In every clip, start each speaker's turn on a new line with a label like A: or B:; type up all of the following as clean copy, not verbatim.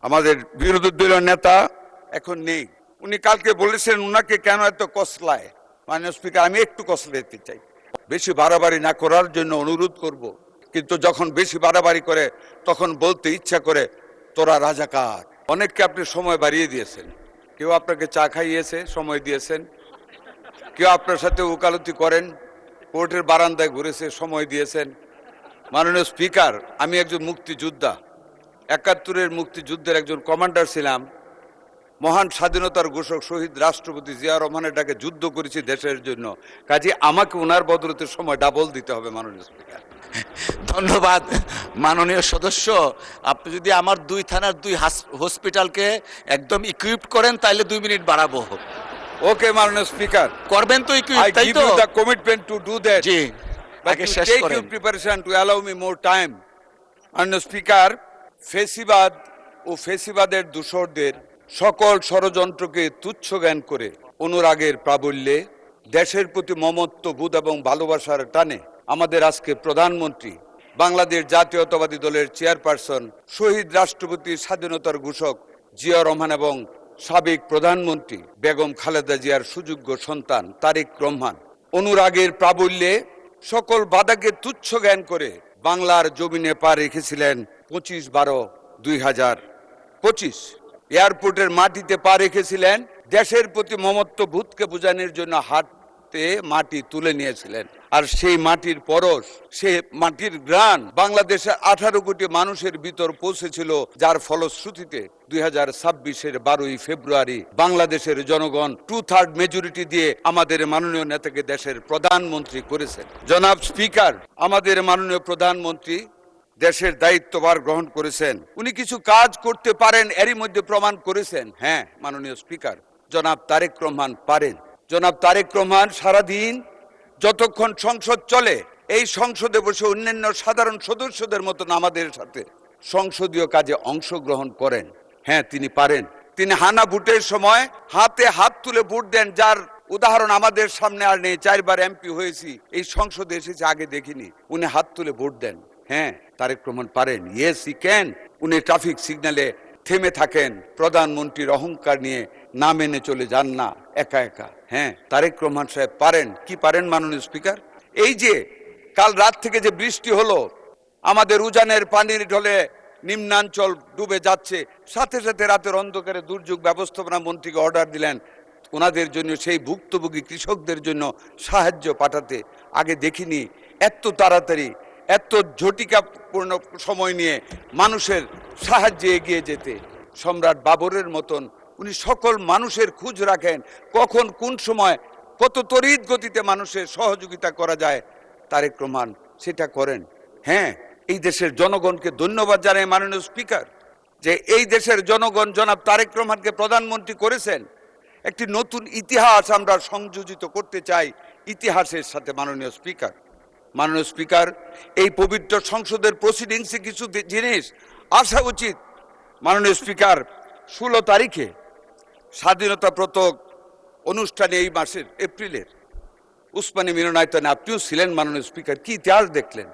A: আমাদের বিরোধী দলীয় নেতা এখন নেই। উনি কালকে বলেছেন উনাকে কেন এত কসলায়। মাননীয় স্পিকার, আমি একটু কসলাইতে চাই, বেশি বাড়াবাড়ি না করার জন্য অনুরোধ করব। কিন্তু যখন বেশি বাড়াবাড়ি করে তখন বলতে ইচ্ছা করে তোরা রাজাকার। অনেককে আপনি সময় বাড়িয়ে দিয়েছেন, কেউ আপনাকে চা খাইয়েছে, সময় দিয়েছেন, কেউ আপনার সাথে ওকালতি করেন, কোর্টের বারান্দায় ঘুরেছে, সময় দিয়েছেন। মাননীয় স্পিকার, আমি একজন মুক্তিযোদ্ধা, ৭১-এর মুক্তিযুদ্ধের একজন কমান্ডার ছিলাম। মহান স্বাধীনতার ঘোষক শহীদ রাষ্ট্রপতি জিয়া রহমানের ডাকে যুদ্ধ করেছি দেশের জন্য, কাজে আমাকে ওনার বদলতে সময় ডাবল দিতে হবে। মাননীয় স্পিকার,
B: ধন্যবাদ মাননীয় সদস্য। আপনি যদি আমার 2 থানার 2 হসপিটালকে একদম ইকুইপড করেন তাহলে 2 মিনিট বাড়াবো।
A: ওকে মাননীয় স্পিকার,
B: করবেন তো ইকুইপ,
A: I
B: তাই
A: give
B: তো?
A: you the commitment to do that.
B: G,
A: But
B: আগে
A: you
B: শেষ
A: take
B: করেন।
A: your preparation to allow me more time. মাননীয় স্পিকার, ফেসিবাদ ও ফেসিবাদের দূষরদের সকল ষড়যন্ত্রকে তুচ্ছ জ্ঞান করে অনুরাগের প্রাবল্যে দেশের প্রতি মমত্ববোধ এবং ভালোবাসার টানে আমাদের আজকে প্রধানমন্ত্রী, বাংলাদেশ জাতীয়তাবাদী দলের চেয়ারপারসন, শহীদ রাষ্ট্রপতি, স্বাধীনতার ঘোষক জিয়া রহমান এবং সাবেক প্রধানমন্ত্রী বেগম খালেদা জিয়ার সুযোগ্য সন্তান তারেক রহমান অনুরাগের প্রাবল্যে সকল বাধাকে তুচ্ছ জ্ঞান করে বাংলার জমিনে পা রেখেছিলেন 25/12/2025। এয়ারপোর্টের মাটিতে পা রেখেছিলেন, দেশের প্রতি মমত্ববোধকে বোঝানোর জন্য হাতে মাটি তুলে নিয়েছিলেন। আর সেই মাটির পরশ, সেই মাটির ঘ্রাণ বাংলাদেশের 18 কোটি মানুষের ভিতর পৌঁছেছিল, যার ফলশ্রুতিতে 2026-এর 12ই ফেব্রুয়ারি বাংলাদেশের জনগণ 2/3 মেজরিটি দিয়ে আমাদের মাননীয় নেতাকে দেশের প্রধানমন্ত্রী করেছেন। জনাব স্পিকার, আমাদের মাননীয় প্রধানমন্ত্রী দেশের দায়িত্বভার গ্রহণ করেছেন। উনি কিছু কাজ করতে পারেন, এরই মধ্যে প্রমাণ করেছেন। হ্যাঁ মাননীয় স্পিকার, জনাব তারেক রহমান পারেন। জনাব তারেক রহমান সারাদিন যতক্ষণ সংসদ চলে এই সংসদে বসে অন্যান্য সাধারণ সদস্যদের মতন আমাদের সাথে সংসদীয় কাজে অংশগ্রহণ করেন। হ্যাঁ, তিনি পারেন। তিনি হানা ভোটের সময় হাতে হাত তুলে ভোট দেন, যার উদাহরণ আমাদের সামনে আর নেই। 4 বার এমপি হয়েছি, এই সংসদে এসেছে, আগে দেখিনি। উনি হাত তুলে ভোট দেন। হ্যাঁ, তারেক রহমান পারেন। Yes he can. উনি ট্রাফিক সিগন্যালে থেমে থাকেন, প্রধানমন্ত্রীর অহংকার নিয়ে না মেনে চলে যান না একা একা। হ্যাঁ, তারেক রহমান সাহেব পারেন। কি পারেন মাননীয় স্পিকার? এই যে কাল রাত থেকে যে বৃষ্টি হলো, আমাদের উজানের পানির ঢলে নিম্নাঞ্চল ডুবে যাচ্ছে, সাথে সাথে রাতের অন্ধকারে দুর্যোগ ব্যবস্থাপনা মন্ত্রীকে অর্ডার দিলেন ওনাদের জন্য, সেই ভুক্তভোগী কৃষকদের জন্য সাহায্য পাঠাতে। আগে দেখিনি এত তাড়াতাড়ি, এত ঝটিকাপূর্ণ সময় নিয়ে মানুষের সাহায্যে এগিয়ে যেতে। সম্রাট বাবরের মতন উনি সকল মানুষের খোঁজ রাখেন, কখন কোন সময় কত তড়িৎ গতিতে মানুষের সহযোগিতা করা যায়। তারেক রহমান সেটা করেন। হ্যাঁ, এই দেশের জনগণকে ধন্যবাদ জানাই মাননীয় স্পিকার, যে এই দেশের জনগণ জনাব তারেক রহমানকে প্রধানমন্ত্রী করেছেন। একটি নতুন ইতিহাস আমরা সংযোজিত করতে চাই ইতিহাসের সাথে। মাননীয় স্পিকার, মাননীয় স্পিকার, এই পবিত্র সংসদের প্রসিডিংসে কিছু জিনিস আসা উচিত। মাননীয় স্পিকার, 16 তারিখে স্বাধীনতা পতাক অনুষ্ঠানে এই মাসের এপ্রিলের উসমানী মিলনায়তনে আপনিও ছিলেন মাননীয় স্পিকার। কি ইতিহাস দেখলেন?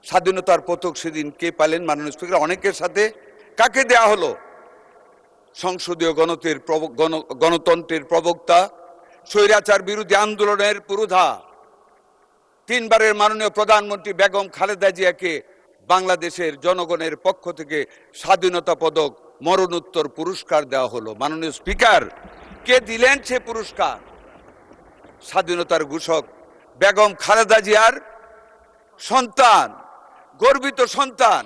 A: স্বাধীনতার পতাক সেদিন কে পালেন মাননীয় স্পিকার? অনেকের সাথে কাকে দেয়া হলো? সংসদীয় গণতন্ত্রের প্রবক্তা, স্বৈরাচার বিরোধী আন্দোলনের পুরোধা, 3 বারের মাননীয় প্রধানমন্ত্রী বেগম খালেদা জিয়াকে বাংলাদেশের জনগণের পক্ষ থেকে স্বাধীনতা পদক মরণোত্তর পুরস্কার দেওয়া হলো। মাননীয় স্পিকার, কে দিলেন সে পুরস্কার? স্বাধীনতার ঘোষক বেগম খালেদা জিয়ার সন্তান, গর্বিত সন্তান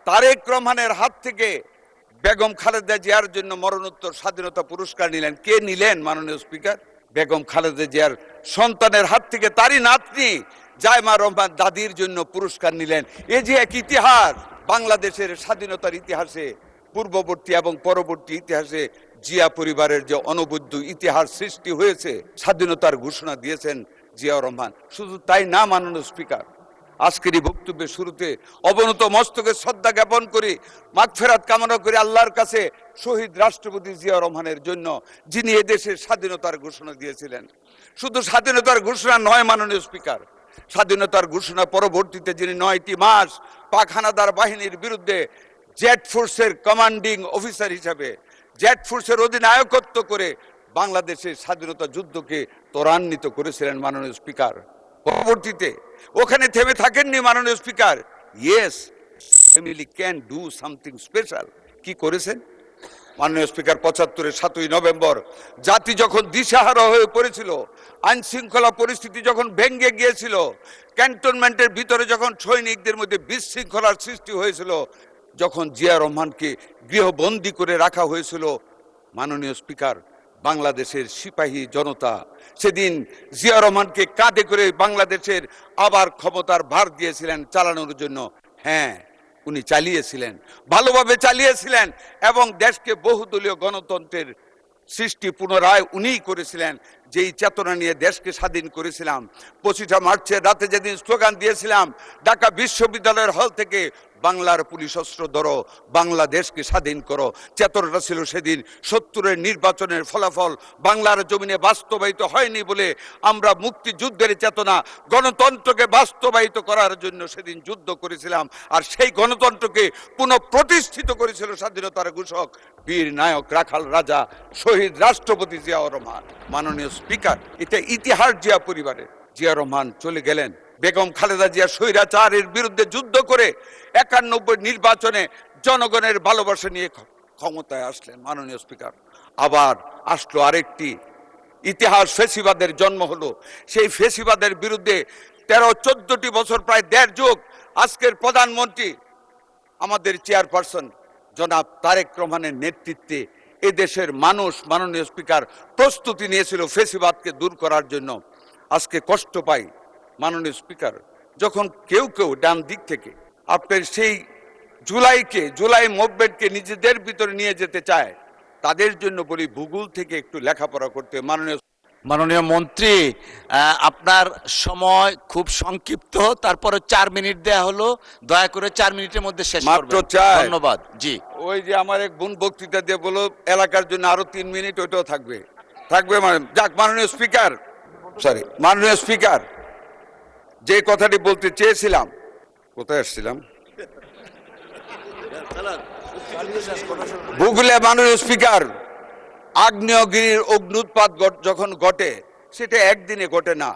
A: তারেক রহমানের হাত থেকে বেগম খালেদা জিয়ার জন্য মরণোত্তর স্বাধীনতা পুরস্কার নিলেন। কে নিলেন মাননীয় স্পিকার? বেগম খালেদা জিয়ার সন্তানের হাত থেকে তারই নাতনি জায়মা রহমান দাদির জন্য পুরস্কার নিলেন। এ যে এক ইতিহাস বাংলাদেশের স্বাধীনতার ইতিহাসে, পূর্ববর্তী এবং পরবর্তী ইতিহাসে জিয়া পরিবারের যে অনবদ্য ইতিহাস সৃষ্টি হয়েছে। স্বাধীনতার ঘোষণা দিয়েছেন জিয়া রহমান। শুধু তাই না মাননীয় স্পিকার, আজকের এই বক্তব্যের শুরুতে অবনত মস্তকে শ্রদ্ধা জ্ঞাপন করি, মাগফিরাত কামনা করি আল্লাহর কাছে শহীদ রাষ্ট্রপতি জিয়া রহমানের জন্য, যিনি এদেশের স্বাধীনতার ঘোষণা দিয়েছিলেন। শুধু স্বাধীনতার ঘোষণা নয় মাননীয় স্পিকার, স্বাধীনতার ঘোষণা পরবর্তীতে যিনি 9টি মাস পাক হানাদার বাহিনীর বিরুদ্ধে জেট ফোর্সের কমান্ডিং অফিসার হিসাবে জেট ফোর্সের অধিনায়কত্ব করে বাংলাদেশের স্বাধীনতা যুদ্ধকে ত্বরান্বিত করেছিলেন মাননীয় স্পিকার। পরবর্তীতে ওখানে থেমে থাকেননি মাননীয় speaker. Yes, family can do something special. কি করেছেন মাননীয় স্পিকার? ৭৫-এর ৭ই নভেম্বর জাতি যখন দিশাহারা হয়ে পড়েছিল, আইন শৃঙ্খলা পরিস্থিতি যখন ভেঙে গিয়েছিল, ক্যান্টনমেন্টের ভিতরে যখন সৈনিকদের মধ্যে বিশৃঙ্খলার সৃষ্টি হয়েছিল, যখন জিয়া রহমানকে গৃহবন্দী করে রাখা হয়েছিল, মাননীয় স্পিকার, বাংলাদেশের সিপাহী জনতা সেদিন জিয়া রহমানকে কাঁধে করে বাংলাদেশের আবার ক্ষমতার ভার দিয়েছিলেন চালানোর জন্য। হ্যাঁ, উনি চালিয়েছিলেন, ভালোভাবে চালিয়েছিলেন, এবং দেশকে বহুদলীয় গণতন্ত্রের সৃষ্টি পুনরায় উনিই করেছিলেন। যেই চেতনা নিয়ে দেশকে স্বাধীন করেছিলাম, 25 মার্চের রাতে যেদিন স্লোগান দিয়েছিলাম ঢাকা বিশ্ববিদ্যালয়ের হল থেকে, বাংলার পুলিশ অস্ত্র ধরো, বাংলাদেশকে স্বাধীন করো, চেতনাটা ছিল সেদিন 70-এর নির্বাচনের ফলাফল বাংলার জমিনে বাস্তবায়িত হয়নি বলে আমরা মুক্তিযুদ্ধের চেতনা, গণতন্ত্রকে বাস্তবায়িত করার জন্য সেদিন যুদ্ধ করেছিলাম। আর সেই গণতন্ত্রকে পুনঃপ্রতিষ্ঠিত করেছিল স্বাধীনতার ঘোষক বীর নায়ক রাখাল রাজা শহীদ রাষ্ট্রপতি জিয়াউর রহমান। মাননীয় স্পিকার, এটা ইতিহাস জিয়া পরিবারের। জিয়া রহমান চলে গেলেন, বেগম খালেদা জিয়া স্বৈরাচারের বিরুদ্ধে যুদ্ধ করে 91 নির্বাচনে জনগণের ভালোবাসা নিয়ে ক্ষমতায় আসলেন। মাননীয় স্পিকার, আবার আসলো আরেকটি ইতিহাস, ফেসিবাদের জন্ম হলো। সেই ফেসিবাদের বিরুদ্ধে 13-14টি বছর, প্রায় 1.5 যুগ, আজকের প্রধানমন্ত্রী আমাদের চেয়ারপারসন জনাব তারেক রহমানের নেতৃত্বে এদেশের মানুষ, মাননীয় স্পিকার, প্রস্তুতি নিয়েছিল ফেসিবাদকে দূর করার জন্য। আজকে কষ্ট পাই মাননীয় স্পিকার, যখন কেউ কেউ ডান দিক থেকে আপনার সেই জুলাই মুভমেন্টকে নিজেদের ভিতরে নিয়ে যেতে চায়, তাদের জন্য বলি ভূগোল থেকে একটু লেখাপড়া করতে।
B: মাননীয় মন্ত্রী, আপনার সময় খুব সংক্ষিপ্ত, তারপরে 4 মিনিট দেয়া হলো, দয়া করে 4 মিনিটের মধ্যে শেষ
A: মাত্র
B: করবেন।
A: 4।
B: ধন্যবাদ। জি,
A: ওই যে আমার এক বোন বক্তৃতা দিয়ে বলো এলাকার জন্য আরো 3 মিনিট, ওইটাও থাকবে। যাক, মাননীয় স্পিকার, যে কথাটি বলতে চেয়েছিলাম, কোথায় আসছিলাম, ভূগোলে। মাননীয় স্পিকার, আগ্নেয়গিরির অগ্ন্যুৎপাত যখন ঘটে, সেটা একদিনে ঘটে না।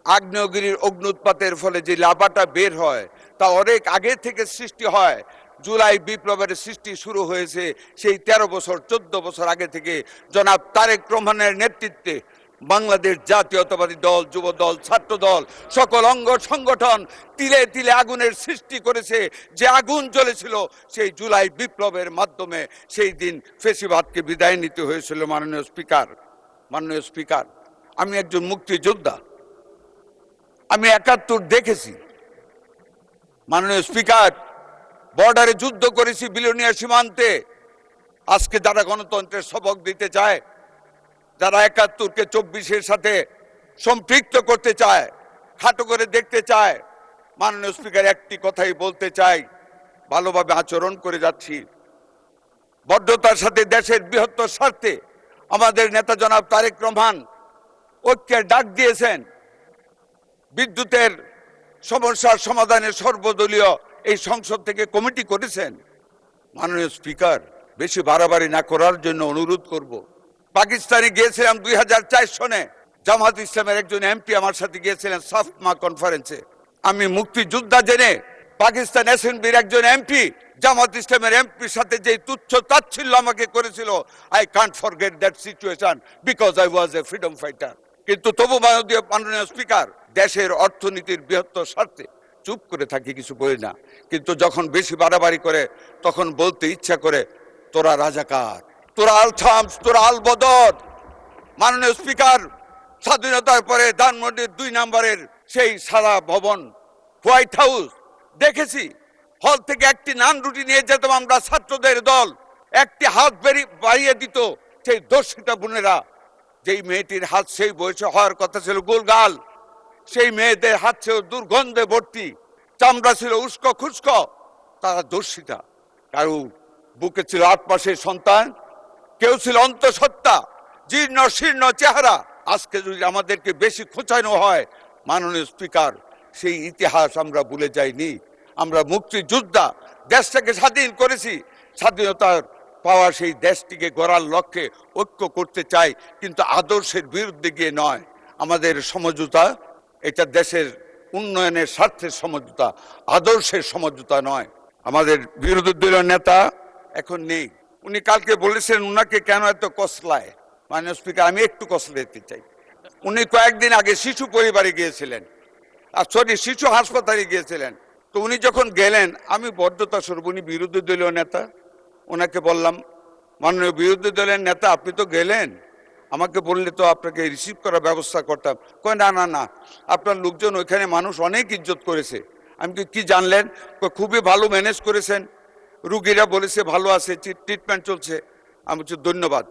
A: আগ্নেয়গিরির অগ্ন্যুৎপাতের ফলে যে লাভাটা বের হয়, তা অনেক আগে থেকে সৃষ্টি হয়। জুলাই বিপ্লবের সৃষ্টি শুরু হয়েছে সেই 13-14 বছর আগে থেকে। জনাব তারেক রহমানের নেতৃত্বে বাংলাদেশ জাতীয়তাবাদী দল, যুব দল, ছাত্র দল, সকল অঙ্গ সংগঠন তিলে তিলে আগুনের সৃষ্টি করেছে। যে আগুন জ্বলেছিল সেই জুলাই বিপ্লবের মাধ্যমে সেই দিন ফেসিবাদকে বিদায় নিতে হয়েছিল। মাননীয় স্পিকার, আমি একজন মুক্তিযোদ্ধা, আমি 71 দেখেছি। মাননীয় স্পিকার, বর্ডারে যুদ্ধ করেছি, বিলোনিয়া সীমান্তে। আজকে যারা গণতন্ত্রের সবক দিতে চায়, যারা 71-কে 24-এর সাথে সম্পৃক্ত করতে চায়, খাটো করে দেখতে চায়, মাননীয় স্পিকার, একটি কথাই বলতে চাই, ভালোভাবে আচরণ করে যাচ্ছি, বদ্ধতার সাথে দেশের বৃহত্তর স্বার্থে আমাদের নেতা জনাব তারেক রহমান ঐক্যের ডাক দিয়েছেন। বিদ্যুতের সমস্যার সমাধানে সর্বদলীয় এই সংসদ থেকে কমিটি করেছেন। মাননীয় স্পিকার, বেশি বাড়াবাড়ি না করার জন্য অনুরোধ করব। পাকিস্তানে গিয়েছিলাম 2004 সনে, জামাত ইসলামের একজন এমপি আমার সাথে গিয়েছিলেন সাফমা কনফারেন্সে। আমি মুক্তিযোদ্ধা জেনে পাকিস্তান অ্যাসেম্বলির একজন এমপি জামাত ইসলামের এমপির সাথে যে তুচ্ছ তাচ্ছিল্য আমাকে করেছিল, I can't forget that situation because I was A freedom fighter. কিন্তু তবু মাননীয় স্পিকার, দেশের অর্থনীতির বৃহত্তর স্বার্থে চুপ করে থাকি, কিছু বলি না। কিন্তু যখন বেশি বাড়াবাড়ি করে, তখন বলতে ইচ্ছা করে, তোরা রাজাকার, তোরা আল থামস, তোরা আল বদর। মাননীয় স্পিকার, স্বাধীনতার পরে ধানমন্ডির 2 নম্বরের সেই সাদা ভবন হোয়াইট হাউস দেখেছি। হল থেকে একটি নান রুটি নিয়ে যেতাম আমরা, ছাত্রদের দল, একটি হাত বাড়িয়ে দিত সেই দর্শিতা বোনেরা। যেই মেয়েটির হাত সেই বয়সে হওয়ার কথা ছিল গোলগাল, সেই মেয়েদের হাত ছিল দুর্গন্ধে ভর্তি, চামড়া ছিল উস্কো খুস্কো। তারা দর্শিতা, কারো বুকে ছিল 8 মাসের সন্তান, কেউ ছিল অন্তঃসত্ত্বা, জীর্ণ শীর্ণ চেহারা। আজকে যদি আমাদেরকে বেশি খোঁচানো হয়, মাননীয় স্পিকার, সেই ইতিহাস আমরা ভুলে যাইনি। আমরা মুক্তিযোদ্ধা, দেশটাকে স্বাধীন করেছি, স্বাধীনতার পাওয়া সেই দেশটিকে গড়ার লক্ষ্যে ঐক্য করতে চাই, কিন্তু আদর্শের বিরুদ্ধে গিয়ে নয়। আমাদের সমঝোতা এটা দেশের উন্নয়নের স্বার্থের সমঝোতা, আদর্শের সমঝোতা নয়। আমাদের বিরোধী দলীয় নেতা এখন নেই, উনি কালকে বলেছেন উনাকে কেন এত কসলায়। মাননীয় স্পিকার, আমি একটু কসলাতে চাই। উনি কয়েকদিন আগে শিশু পরিবারে গিয়েছিলেন, শিশু হাসপাতালে গিয়েছিলেন। তো উনি যখন গেলেন, আমি বদ্ধতা স্বরূপ, উনি বিরোধী দলীয় নেতা, ওনাকে বললাম, মাননীয় বিরোধী দলের নেতা আপনি তো গেলেন, আমাকে বললে তো আপনাকে রিসিভ করার ব্যবস্থা করতাম। কয় না না না, আপনার লোকজন ওইখানে মানুষ অনেক ইজ্জত করেছে। আমি কি জানলেন? খুবই ভালো ম্যানেজ করেছেন, রুগীরা বলেছে ভালো আছে, ট্রিটমেন্ট চলছে। আমি বলছি ধন্যবাদ।